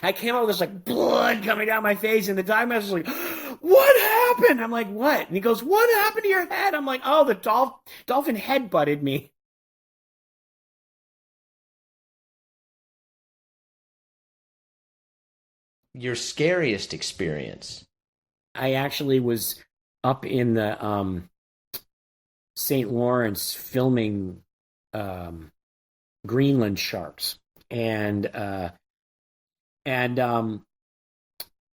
I came out with this like blood coming down my face, and the dive master was like, "What happened?" I'm like, "What?" And he goes, "What happened to your head?" I'm like, "Oh, the dolphin head butted me." Your scariest experience. I actually was up in the St. Lawrence filming um, Greenland sharks, and and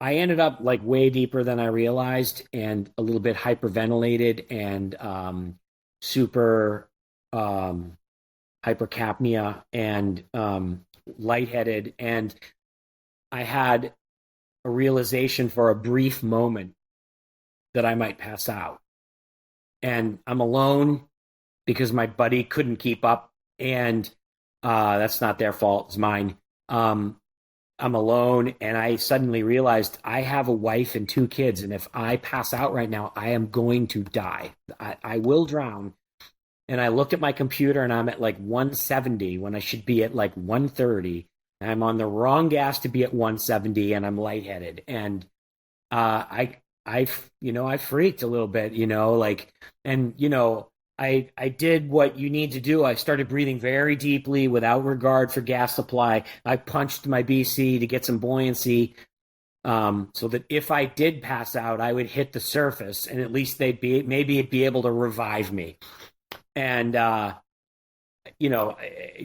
I ended up like way deeper than I realized, and a little bit hyperventilated, and super um, hypercapnia, and lightheaded, and I had a realization for a brief moment that I might pass out, and I'm alone because my buddy couldn't keep up, and that's not their fault; it's mine. Um, I'm alone, and I suddenly realized I have a wife and two kids, and if I pass out right now, I am going to die. I will drown. And I looked at my computer, and I'm at like 170 when I should be at like 130. I'm on the wrong gas to be at 170, and I'm lightheaded. And I freaked a little bit, like, and I did what you need to do. I started breathing very deeply without regard for gas supply. I punched my BC to get some buoyancy, so that if I did pass out, I would hit the surface, and at least maybe it'd be able to revive me. And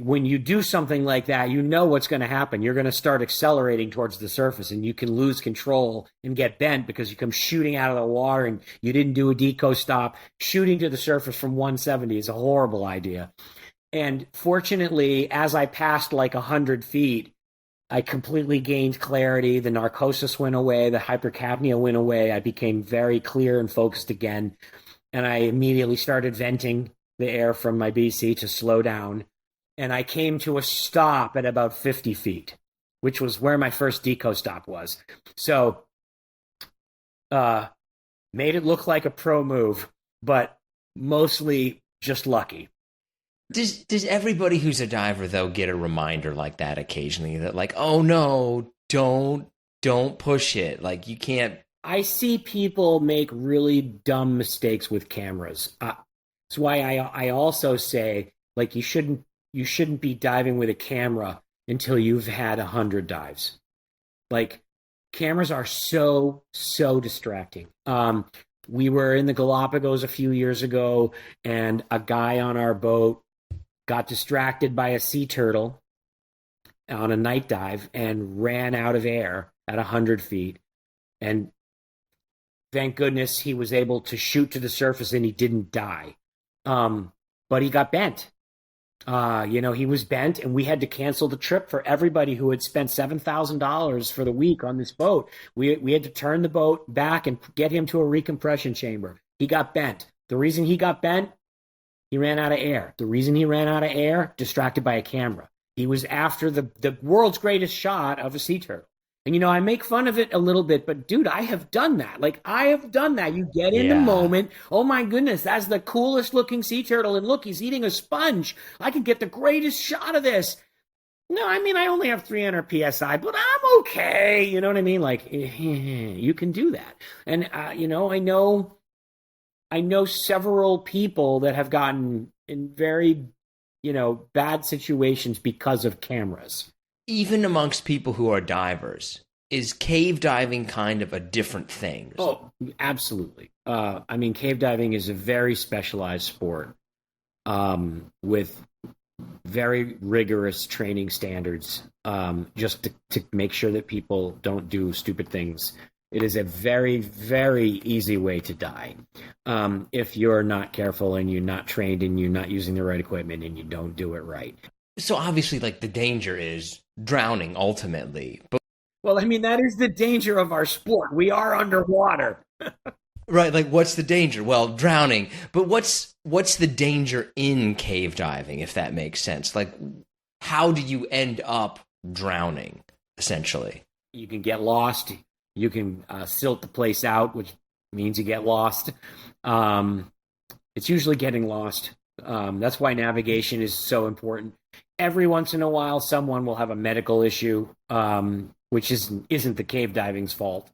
when you do something like that, you know what's going to happen. You're going to start accelerating towards the surface, and you can lose control and get bent because you come shooting out of the water and you didn't do a deco stop. Shooting to the surface from 170 is a horrible idea. And fortunately, as I passed like 100 feet, I completely gained clarity. The narcosis went away. The hypercapnia went away. I became very clear and focused again. And I immediately started venting the air from my BC to slow down. And I came to a stop at about 50 feet, which was where my first deco stop was. So, made it look like a pro move, but mostly just lucky. Does everybody who's a diver though get a reminder like that occasionally that like, oh no, don't push it. Like you can't. I see people make really dumb mistakes with cameras. That's why I also say like you shouldn't be diving with a camera until you've had 100 dives. Like cameras are so distracting. We were in the Galapagos a few years ago, and a guy on our boat got distracted by a sea turtle on a night dive and ran out of air at 100 feet. And thank goodness he was able to shoot to the surface and he didn't die. But he got bent. He was bent, and we had to cancel the trip for everybody who had spent $7,000 for the week on this boat. We had to turn the boat back and get him to a recompression chamber. He got bent. The reason he got bent, he ran out of air. The reason he ran out of air, distracted by a camera. He was after the world's greatest shot of a sea turtle. And I make fun of it a little bit, but dude, I have done that. Like I have done that. You get in the Yeah. moment. Oh my goodness, that's the coolest looking sea turtle. And look, he's eating a sponge. I can get the greatest shot of this. No, I mean I only have 300 psi, but I'm okay. You know what I mean? Like you can do that. And I know several people that have gotten in very bad situations because of cameras. Even amongst people who are divers, is cave diving kind of a different thing? Oh, absolutely. I mean, cave diving is a very specialized sport, with very rigorous training standards, just to make sure that people don't do stupid things. It is a very, very easy way to die, if you're not careful and you're not trained and you're not using the right equipment and you don't do it right. So obviously, like the danger is drowning ultimately. But Well, I mean, that is the danger of our sport. We are underwater. right, like what's the danger? Well, drowning. But what's the danger in cave diving, if that makes sense? Like, how do you end up drowning, essentially? You can get lost. You can silt the place out, which means you get lost. Um, it's usually getting lost. That's why navigation is so important. Every once in a while, someone will have a medical issue. which isn't the cave diving's fault.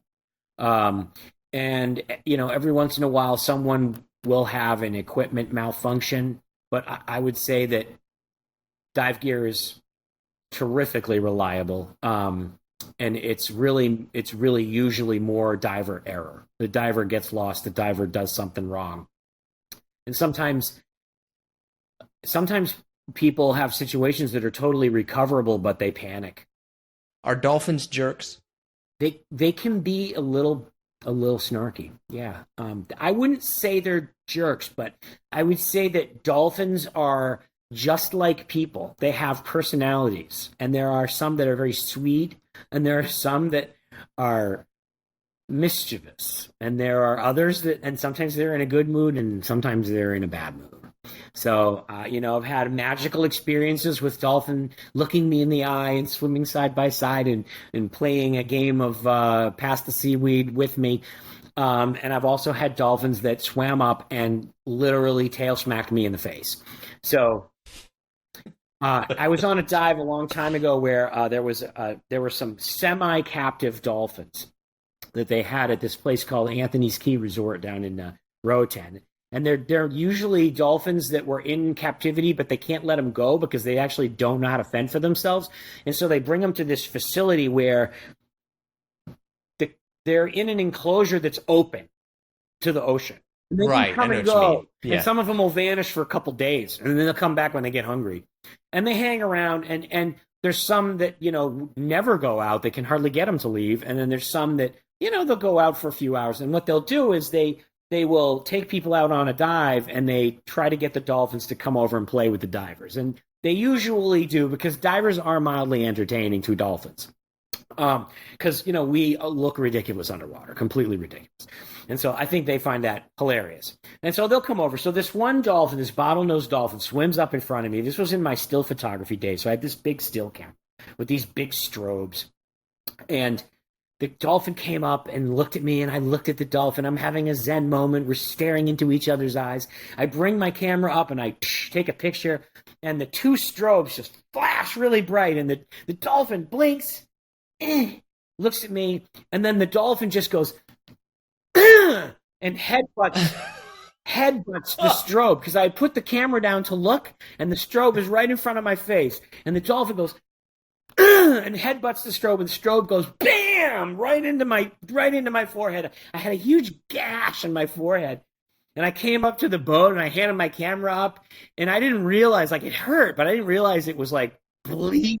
And every once in a while, someone will have an equipment malfunction, but I would say that dive gear is terrifically reliable. And it's really usually more diver error. The diver gets lost. The diver does something wrong. And sometimes people have situations that are totally recoverable, but they panic. Are dolphins jerks? They can be a little snarky. Yeah. I wouldn't say they're jerks, but I would say that dolphins are just like people. They have personalities, and there are some that are very sweet, and there are some that are mischievous, and there are others and sometimes they're in a good mood and sometimes they're in a bad mood. So, I've had magical experiences with dolphin looking me in the eye and swimming side by side and playing a game of pass the seaweed with me. And I've also had dolphins that swam up and literally tail smacked me in the face. So I was on a dive a long time ago where there were some semi-captive dolphins that they had at this place called Anthony's Key Resort down in Roatan. And they're usually dolphins that were in captivity, but they can't let them go because they actually don't know how to fend for themselves. And so they bring them to this facility where they're in an enclosure that's open to the ocean. And they right. come and go. Yeah. And some of them will vanish for a couple days, and then they'll come back when they get hungry. And they hang around, and there's some that, never go out. They can hardly get them to leave. And then there's some that, they'll go out for a few hours. And what they'll do is they will take people out on a dive, and they try to get the dolphins to come over and play with the divers. And they usually do, because divers are mildly entertaining to dolphins. Because, we look ridiculous underwater, completely ridiculous. And so I think they find that hilarious. And so they'll come over. So this one dolphin, this bottlenose dolphin, swims up in front of me. This was in my still photography days. So I had this big still camera with these big strobes. And the dolphin came up and looked at me, and I looked at the dolphin. I'm having a Zen moment. We're staring into each other's eyes. I bring my camera up, and I take a picture, and the two strobes just flash really bright, and the dolphin blinks, looks at me, and then the dolphin just goes, and headbutts the strobe, because I put the camera down to look, and the strobe is right in front of my face, and the dolphin goes, and headbutts the strobe, and the strobe goes bam right into my forehead. I had a huge gash on my forehead, and I came up to the boat and I handed my camera up, and I didn't realize, like, it hurt, but I didn't realize it was like bleeding